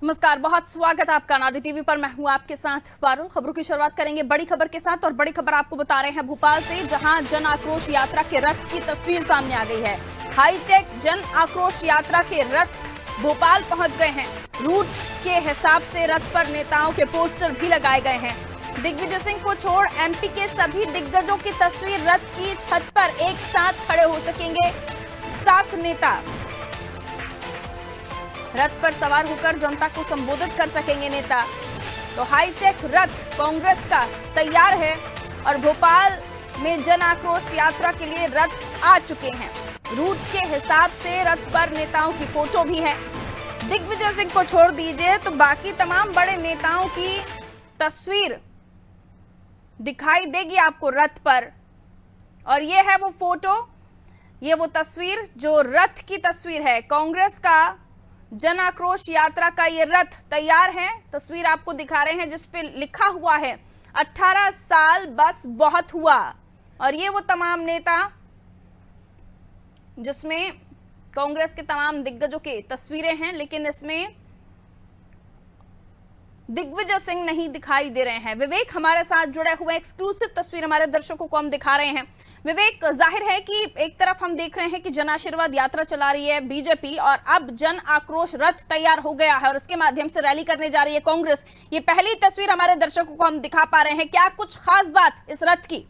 नमस्कार, बहुत स्वागत है आपका नादी टीवी पर। मैं हूं आपके साथ पारुल। खबरों की शुरुआत करेंगे बड़ी खबर के साथ और बड़ी खबर आपको बता रहे हैं भोपाल से, जहां जन आक्रोश यात्रा के रथ की तस्वीर सामने आ गई है। हाईटेक जन आक्रोश यात्रा के रथ भोपाल पहुंच गए हैं। रूट के हिसाब से रथ पर नेताओं के पोस्टर भी लगाए गए हैं। दिग्विजय सिंह को छोड़ एमपी के सभी दिग्गजों की तस्वीर रथ की छत पर एक साथ खड़े हो सकेंगे 7 नेता। रथ पर सवार होकर जनता को संबोधित कर सकेंगे नेता। तो हाईटेक रथ कांग्रेस का तैयार है और भोपाल में जन आक्रोश यात्रा के लिए रथ आ चुके हैं। रूट के हिसाब से रथ पर नेताओं की फोटो भी है। दिग्विजय सिंह को छोड़ दीजिए तो बाकी तमाम बड़े नेताओं की तस्वीर दिखाई देगी आपको रथ पर। और ये है वो फोटो, ये वो तस्वीर जो रथ की तस्वीर है। कांग्रेस का जन आक्रोश यात्रा का ये रथ तैयार है। तस्वीर आपको दिखा रहे हैं जिस पे लिखा हुआ है 18 साल बस बहुत हुआ। और ये वो तमाम नेता जिसमें कांग्रेस के तमाम दिग्गजों की तस्वीरें हैं, लेकिन इसमें दिग्विजय सिंह नहीं दिखाई दे रहे हैं। विवेक हमारे साथ जुड़े हुए, एक्सक्लूसिव तस्वीर हमारे दर्शकों को हम दिखा रहे हैं। विवेक, जाहिर है कि एक तरफ हम देख रहे हैं कि जन आशीर्वाद यात्रा चला रही है बीजेपी और अब जन आक्रोश रथ तैयार हो गया है और इसके माध्यम से रैली करने जा रही है कांग्रेस। ये पहली तस्वीर हमारे दर्शकों को हम दिखा पा रहे हैं। क्या कुछ खास बात इस रथ की?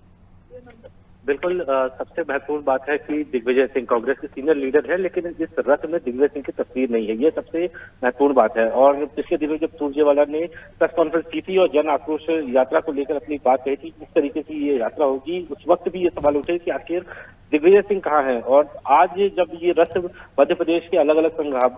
बिल्कुल, सबसे महत्वपूर्ण बात है कि दिग्विजय सिंह कांग्रेस के सीनियर लीडर है, लेकिन इस रथ में दिग्विजय सिंह की तस्वीर नहीं है। ये सबसे महत्वपूर्ण बात है। और पिछले दिनों जब सुरजेवाला ने प्रेस कॉन्फ्रेंस की थी और जन आक्रोश यात्रा को लेकर अपनी बात कही थी, इस तरीके की ये यात्रा होगी, उस वक्त भी ये सवाल उठे कि आखिर दिग्विजय सिंह कहाँ हैं। और आज जब ये रथ मध्य प्रदेश के अलग अलग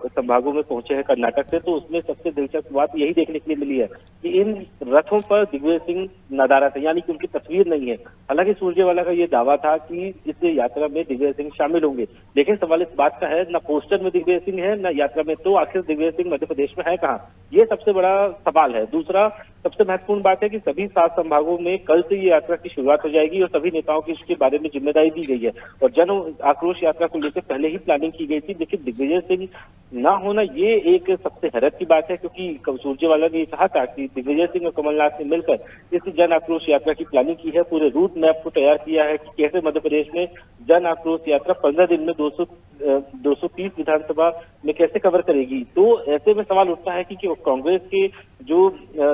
संभागों में पहुंचे हैं कर्नाटक से, तो उसमें सबसे दिलचस्प बात यही देखने के लिए मिली है कि इन रथों पर दिग्विजय सिंह नदारत है, यानी कि उनकी तस्वीर नहीं है। हालांकि सुरजेवाला का ये दावा था कि इस यात्रा में दिग्विजय सिंह शामिल होंगे, लेकिन सवाल इस बात का है, न पोस्टर में दिग्विजय सिंह है न यात्रा में, तो आखिर दिग्विजय सिंह मध्य प्रदेश में है कहाँ? ये सबसे बड़ा सवाल है। दूसरा सबसे महत्वपूर्ण बात है कि सभी 7 संभागों में कल से ये यात्रा की शुरुआत हो जाएगी और सभी नेताओं की इसके बारे में जिम्मेदारी दी गई है और जन आक्रोश यात्रा को लेकर पहले ही प्लानिंग की गई थी। लेकिन दिग्विजय सिंह ना होना ये एक सबसे हैरत की बात है, क्योंकि सुरजेवाला ने कहा था कि दिग्विजय सिंह और कमलनाथ ने मिलकर इस जन आक्रोश यात्रा की प्लानिंग की है, पूरे रूट मैप को तैयार किया है कि कैसे मध्य प्रदेश में जन आक्रोश यात्रा 15 दिन में 230 विधानसभा में कैसे कवर करेगी। तो ऐसे में सवाल उठता है कि कांग्रेस के जो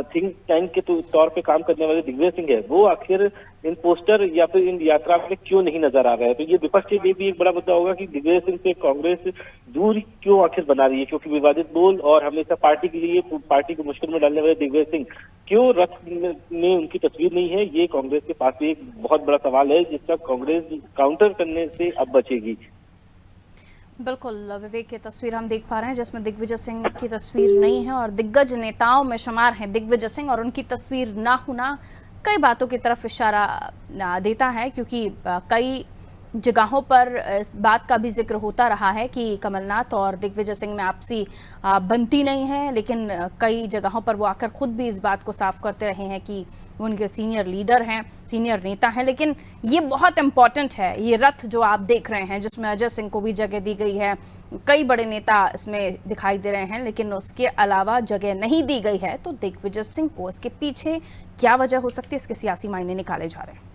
थिंक टैंक के तौर पे काम करने वाले दिग्विजय सिंह है, वो आखिर इन पोस्टर या फिर इन यात्रा में क्यों नहीं नजर आ रहा है। तो ये विपक्ष के लिए भी एक बड़ा मुद्दा होगा कि दिग्विजय सिंह से कांग्रेस दूर क्यों आखिर बना रही है, क्योंकि विवादित बोल और हमेशा पार्टी के लिए पार्टी को मुश्किल में डालने वाले दिग्विजय सिंह क्यों रथ में उनकी तस्वीर नहीं है। ये कांग्रेस के पास भी एक बहुत बड़ा सवाल है, जिसका कांग्रेस काउंटर करने से अब बचेगी। बिल्कुल विवेक, की तस्वीर हम देख पा रहे हैं जिसमें दिग्विजय सिंह की तस्वीर नहीं है और दिग्गज नेताओं में शुमार हैं दिग्विजय सिंह, और उनकी तस्वीर ना होना कई बातों की तरफ इशारा देता है, क्योंकि कई जगहों पर इस बात का भी जिक्र होता रहा है कि कमलनाथ और दिग्विजय सिंह में आपसी बनती नहीं है, लेकिन कई जगहों पर वो आकर खुद भी इस बात को साफ करते रहे हैं कि उनके सीनियर लीडर हैं, सीनियर नेता हैं। लेकिन ये बहुत इम्पॉर्टेंट है, ये रथ जो आप देख रहे हैं जिसमें अजय सिंह को भी जगह दी गई है, कई बड़े नेता इसमें दिखाई दे रहे हैं, लेकिन उसके अलावा जगह नहीं दी गई है। तो दिग्विजय सिंह को इसके पीछे क्या वजह हो सकती है, इसके सियासी मायने निकाले जा रहे हैं।